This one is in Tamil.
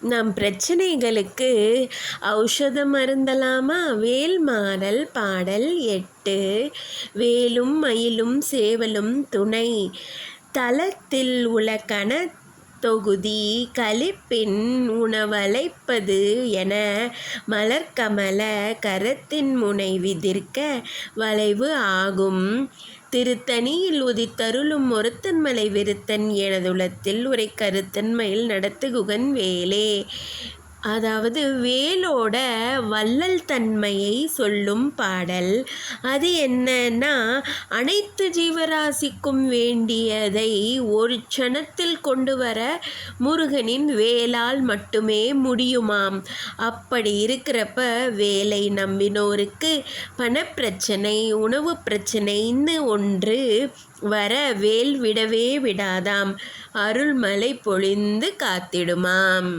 நம் பிரச்சனைகளுக்கு ஔஷதம் அருந்தலாமா? வேல்மாறல் பாடல் 8. வேலும் மயிலும் சேவலும் துணை தலத்தில் உலக்கண தொகுதி களிப்பின் உணவளைப்பது என மலர்க்கமல கரத்தின் முனை விதிர்க்க வளைவு ஆகும். திருத்தணியில் உதித்தருளும் ஒருத்தன்மலை விருத்தன் எனதுளத்தில் உரை கருத்தன் மயில் நடத்துகுகன் வேலே. அதாவது வேலோட வள்ளல் தன்மையை சொல்லும் பாடல். அது என்னன்னா, அனைத்து ஜீவராசிக்கும் வேண்டியதை ஒரு க்ஷணத்தில் கொண்டு வர முருகனின் வேலால் மட்டுமே முடியுமாம். அப்படி இருக்கிறப்ப வேலை நம்பினோருக்கு பணப்பிரச்சனை, உணவு பிரச்சனைன்னு ஒன்று வர வேல் விடவே விடாதாம். அருள்மழை பொழிந்து காத்திடுமாம்.